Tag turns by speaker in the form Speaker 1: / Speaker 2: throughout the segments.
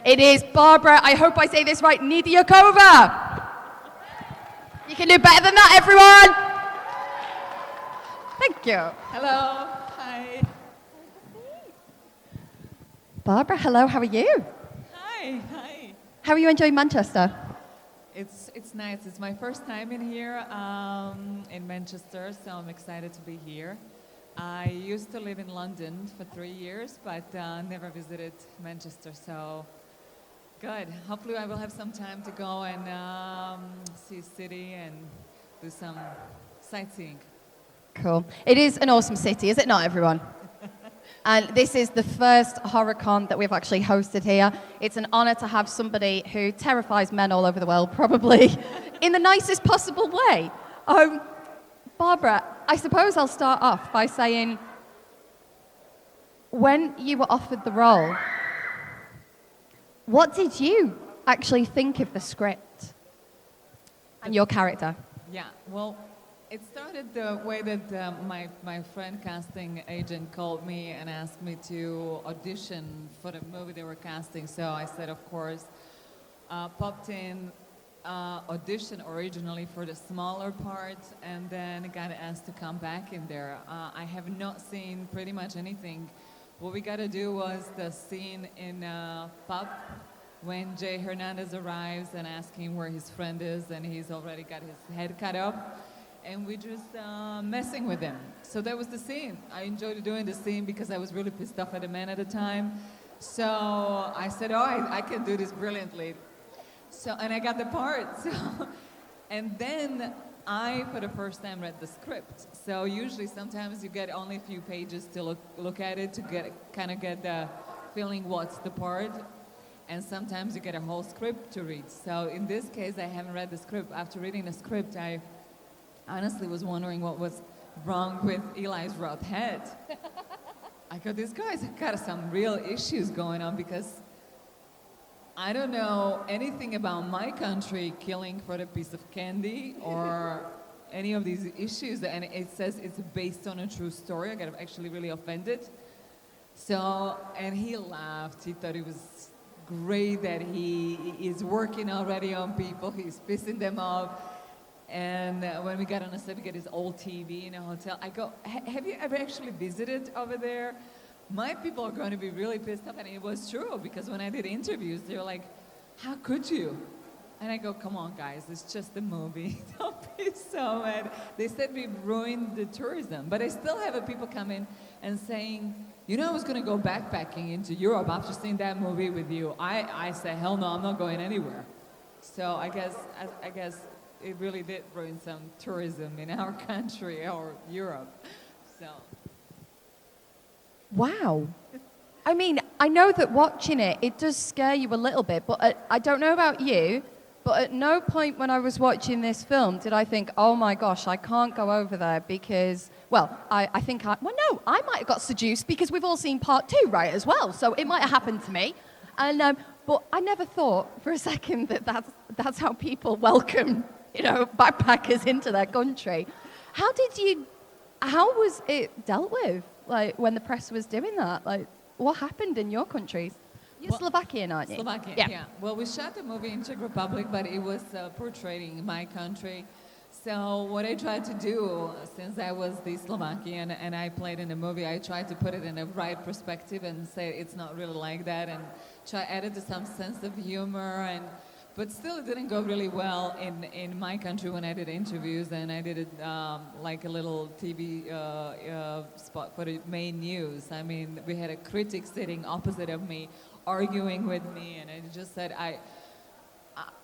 Speaker 1: It is Barbara, I hope I say this right, Nedeljakova. You can do better than that, everyone. Thank you.
Speaker 2: Hello. Hi.
Speaker 1: Barbara, hello, how are you?
Speaker 2: Hi. Hi.
Speaker 1: How are you enjoying Manchester?
Speaker 2: It's nice. It's my first time in here in Manchester, so I'm excited to be here. I used to live in London for 3 years, but never visited Manchester, so good. Hopefully I will have some time to go and see city and do some sightseeing.
Speaker 1: Cool. It is an awesome city, is it not, everyone? And this is the first HorrorCon that we've actually hosted here. It's an honor to have somebody who terrifies men all over the world, probably in the nicest possible way. Barbara, I suppose I'll start off by saying, when you were offered the role, what did you actually think of the script and your character?
Speaker 2: Yeah, well, it started the way that my friend casting agent called me and asked me to audition for the movie they were casting. So I said, of course, popped in, audition originally for the smaller part, and then got asked to come back in there. I have not seen pretty much anything. What we got to do was the scene in pub when Jay Hernandez arrives and asks him where his friend is, and he's already got his head cut off. And we just messing with him. So that was the scene. I enjoyed doing the scene because I was really pissed off at the man at the time. So I said, oh, I can do this brilliantly. So, and I got the part. So, and then I, for the first time, read the script. So usually sometimes you get only a few pages to look at it to kind of get the feeling what's the part. And sometimes you get a whole script to read. So in this case, I haven't read the script. After reading the script, I honestly was wondering what was wrong with Eli's rough head. I go, these guys have got some real issues going on because I don't know anything about my country killing for a piece of candy or any of these issues. And it says it's based on a true story. I got actually really offended. So, and he laughed. He thought it was great that he is working already on people. He's pissing them off. And when we got on a set, we get his old TV in a hotel. I go, have you ever actually visited over there? My people are going to be really pissed off. And it was true, because when I did interviews, they were like, how could you? And I go, come on, guys, it's just a movie. Don't be so mad. They said we ruined the tourism. But I still have people come in and saying, you know, I was going to go backpacking into Europe after seeing that movie with you. I say, hell no, I'm not going anywhere. So I guess it really did ruin some tourism in our country or Europe. So.
Speaker 1: Wow. I mean, I know that watching it, it does scare you a little bit, but I don't know about you, but at no point when I was watching this film did I think, oh my gosh, I can't go over there because, well, I might have got seduced because we've all seen part 2, right, as well, so it might have happened to me. And but I never thought for a second that that's how people welcome, you know, backpackers into their country. How was it dealt with, like, when the press was doing that? Like, what happened in your countries? You're Slovakian, aren't you?
Speaker 2: Slovakian, yeah. Well, we shot the movie in Czech Republic, but it was portraying my country. So what I tried to do, since I was the Slovakian and I played in the movie, I tried to put it in a right perspective and say it's not really like that, and added some sense of humor. But still, it didn't go really well in my country when I did interviews, and I did it like a little TV spot for the main news. I mean, we had a critic sitting opposite of me, arguing with me, and I just said,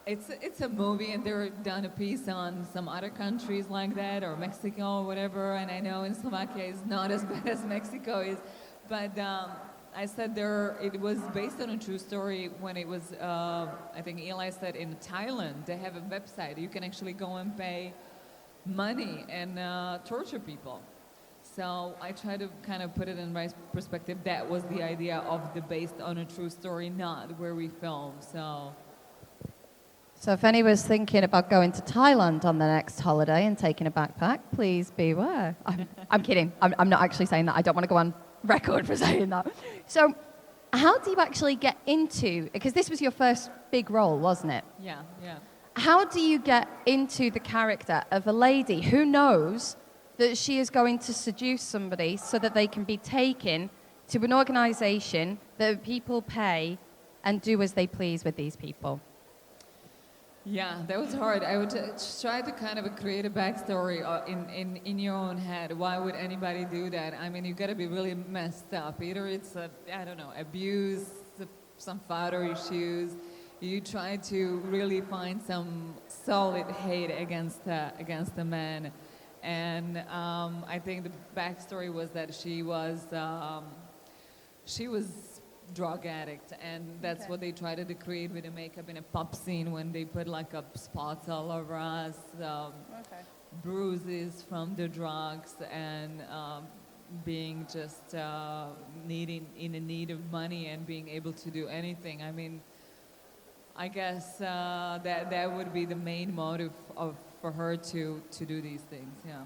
Speaker 2: it's a movie, and they've done a piece on some other countries like that, or Mexico or whatever, and I know in Slovakia it's not as bad as Mexico is, but I said it was based on a true story when it was, I think Eli said in Thailand, they have a website. You can actually go and pay money and torture people. So I try to kind of put it in right perspective. That was the idea of the based on a true story, not where we filmed. So
Speaker 1: if anyone's thinking about going to Thailand on the next holiday and taking a backpack, please beware. I'm kidding. I'm not actually saying that. I don't want to go on record for saying that. So How do you actually get into, because this was your first big role, wasn't it?
Speaker 2: Yeah, yeah.
Speaker 1: How do you get into the character of a lady who knows that she is going to seduce somebody so that they can be taken to an organization that people pay and do as they please with these people?
Speaker 2: Yeah, that was hard. I would try to kind of create a backstory in your own head. Why would anybody do that? I mean, you got to be really messed up. Either it's I don't know, abuse, some father issues. You try to really find some solid hate against the man, and I think the backstory was that she was drug addict, and that's what they tried to create with the makeup in a pub scene when they put like up spots all over us, bruises from the drugs, and being just in a need of money and being able to do anything. I mean, I guess that would be the main motive for her to do these things. Yeah.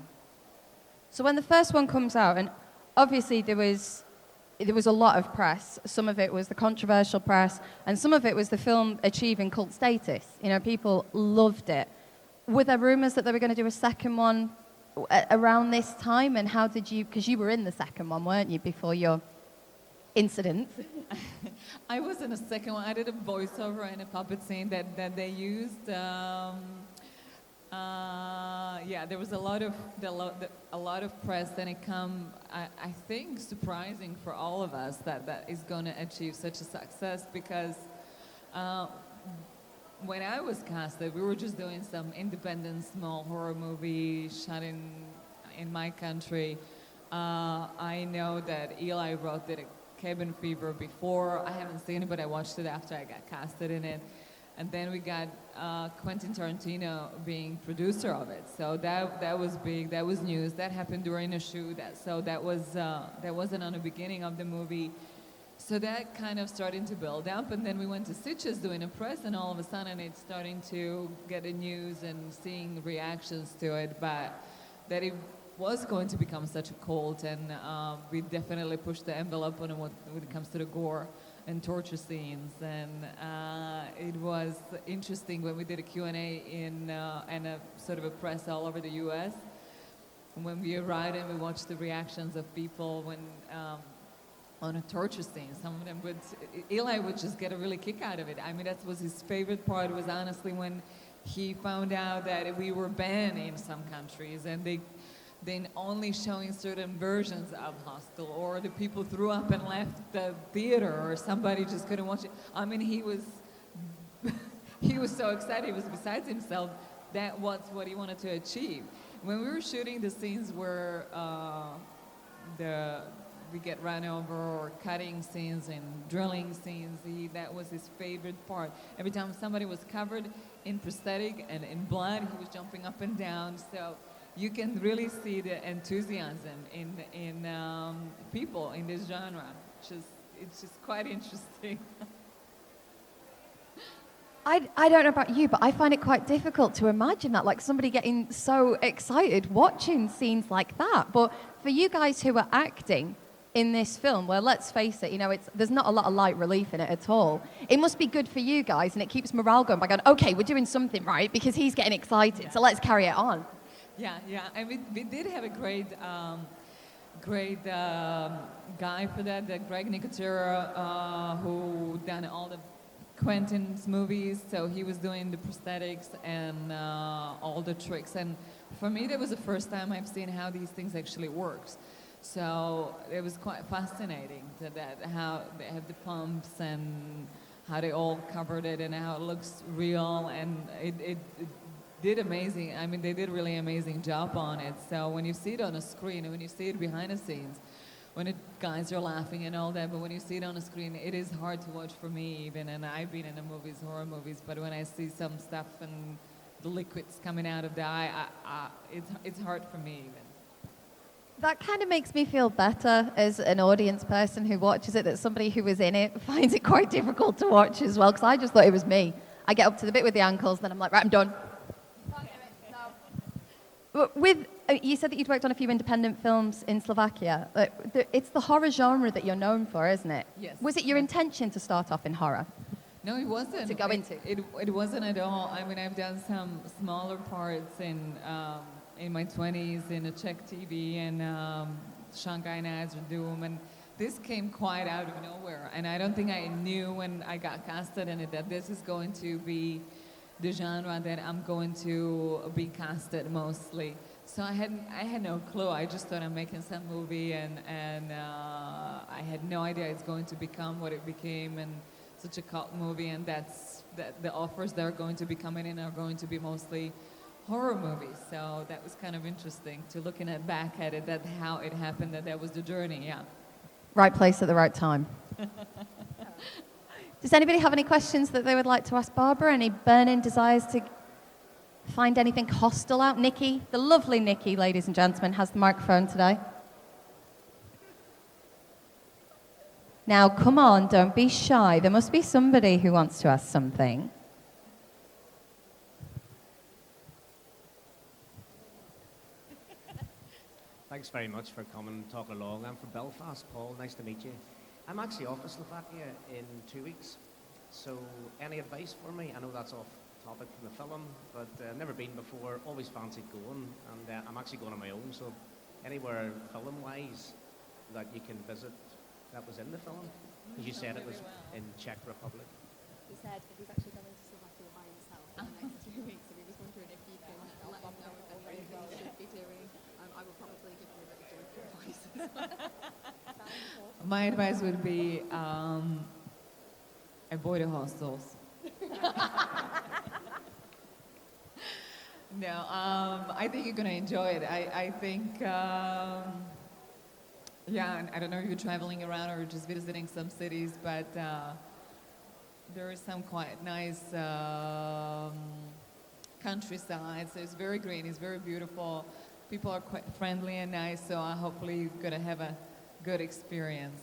Speaker 1: So when the first one comes out, and obviously there was a lot of press. Some of it was the controversial press, and some of it was the film achieving cult status. You know, people loved it. Were there rumors that they were going to do a second one around this time? And how did you, because you were in the second one, weren't you, before your incident?
Speaker 2: I was in a second one. I did a voiceover in a puppet scene that they used. Yeah, there was a lot of press, and it I think surprising for all of us that is going to achieve such a success, because when I was casted, we were just doing some independent small horror movie shot in my country. I know that Eli Roth did a Cabin Fever before. I haven't seen it, but I watched it after I got casted in it. And then we got Quentin Tarantino being producer of it. So that was big. That was news. That happened during a shoot. That wasn't on the beginning of the movie. So that kind of starting to build up. And then we went to Sitges doing a press, and all of a sudden it's starting to get the news and seeing reactions to it. But that it was going to become such a cult, and we definitely pushed the envelope on it when it comes to the gore and torture scenes. And it was interesting when we did a Q&A and a sort of a press all over the US. When we arrived and we watched the reactions of people when on a torture scene, some of them would, Eli would just get a really kick out of it. I mean, that was his favorite part, was honestly when he found out that we were banned in some countries, and then only showing certain versions of Hostel, or the people threw up and left the theater, or somebody just couldn't watch it. I mean, he was so excited, he was besides himself. That was what he wanted to achieve. When we were shooting the scenes where we get run over, or cutting scenes and drilling scenes, that was his favorite part. Every time somebody was covered in prosthetic and in blood, he was jumping up and down. So you can really see the enthusiasm in people in this genre. It's just quite interesting.
Speaker 1: I don't know about you, but I find it quite difficult to imagine that, like somebody getting so excited watching scenes like that. But for you guys who are acting in this film, where let's face it, you know, there's not a lot of light relief in it at all. It must be good for you guys, and it keeps morale going by going, okay, we're doing something right because he's getting excited, so let's carry it on.
Speaker 2: Yeah, and we did have a great guy for that, Greg Nicotera, who done all the Quentin's movies. So he was doing the prosthetics and all the tricks. And for me, that was the first time I've seen how these things actually works. So it was quite fascinating how they have the pumps and how they all covered it and how it looks real, and it did amazing. I mean, they did really amazing job on it. So when you see it on a screen and when you see it behind the scenes, when the guys are laughing and all that, but when you see it on a screen, it is hard to watch for me even. And I've been in the movies, horror movies, but when I see some stuff and the liquids coming out of the eye, it's hard for me even.
Speaker 1: That kind of makes me feel better as an audience person who watches it, that somebody who was in it finds it quite difficult to watch as well, because I just thought it was me. I get up to the bit with the ankles, and then I'm like, right, I'm done. With You said that you'd worked on a few independent films in Slovakia. It's the horror genre that you're known for, isn't it?
Speaker 2: Yes.
Speaker 1: Was it your intention to start off in horror?
Speaker 2: No, it wasn't.
Speaker 1: To go into?
Speaker 2: It wasn't at all. I mean, I've done some smaller parts in my 20s in a Czech TV and Shanghai Nights or Doom, and this came quite out of nowhere. And I don't think I knew when I got casted in it that this is going to be the genre that I'm going to be casted mostly. So I had no clue. I just thought I'm making some movie, and I had no idea it's going to become what it became, and such a cult movie. And that the offers that are going to be coming in are going to be mostly horror movies. So that was kind of interesting to looking back at it, that how it happened, that was the journey. Yeah.
Speaker 1: Right place at the right time. Does anybody have any questions that they would like to ask Barbara? Any burning desires to find anything hostile out? Nikki, the lovely Nikki, ladies and gentlemen, has the microphone today. Now, come on, don't be shy. There must be somebody who wants to ask something.
Speaker 3: Thanks very much for coming and talking along. I'm from Belfast, Paul. Nice to meet you. I'm actually off to Slovakia in 2 weeks. So, any advice for me? I know that's off topic from the film, but I've never been before. Always fancied going, and I'm actually going on my own. So, anywhere film-wise that you can visit that was in the film? Because you said it was in Czech Republic.
Speaker 4: He said that he's actually going to Slovakia by himself in the next 2 weeks, so he was wondering if you can let him know if there's anything he should be doing. I will probably give him a bit of joyful advice as well.
Speaker 2: My advice would be avoid the hostels. No, I think you're going to enjoy it. I think, yeah, and I don't know if you're traveling around or just visiting some cities, but there is some quite nice countryside. So it's very green, it's very beautiful. People are quite friendly and nice, so hopefully you're going to have a good experience.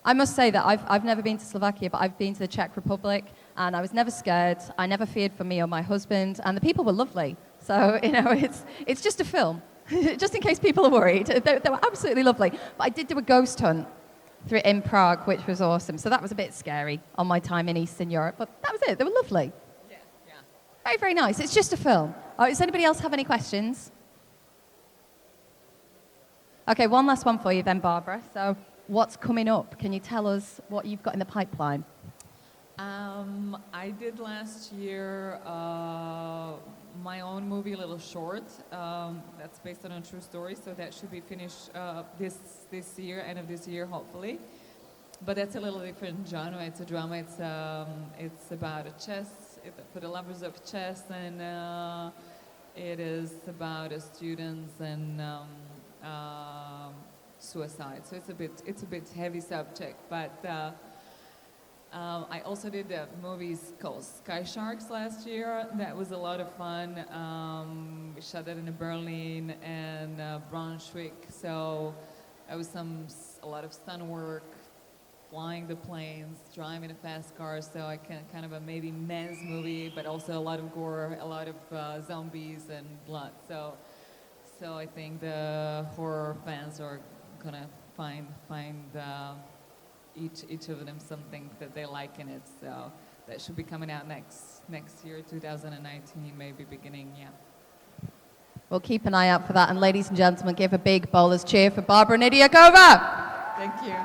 Speaker 1: I must say that I've never been to Slovakia, but I've been to the Czech Republic, and I was never scared. I never feared for me or my husband, and the people were lovely. So, you know, it's just a film. Just in case people are worried. They were absolutely lovely. But I did do a ghost hunt in Prague, which was awesome. So that was a bit scary on my time in Eastern Europe, but that was it. They were lovely.
Speaker 2: Yeah, yeah.
Speaker 1: Very, very nice. It's just a film. Does anybody else have any questions? Okay, one last one for you then, Barbara. So what's coming up? Can you tell us what you've got in the pipeline?
Speaker 2: I did last year my own movie, a little short. That's based on a true story, so that should be finished this year, end of this year, hopefully. But that's a little different genre. It's a drama. It's about a chess, for the lovers of chess, and it is about a student and suicide. So it's a bit heavy subject, but. I also did movies called Sky Sharks last year. That was a lot of fun. We shot that in Berlin and Braunschweig. So it was a lot of stunt work, flying the planes, driving a fast car. So I kind of a maybe men's movie, but also a lot of gore, a lot of zombies and blood. So I think the horror fans are gonna find. Each of them something that they like in it, so that should be coming out next year, 2019, maybe beginning, yeah.
Speaker 1: We'll keep an eye out for that, and ladies and gentlemen, give a big bowler's cheer for Barbara Nedeljakova.
Speaker 2: Thank you.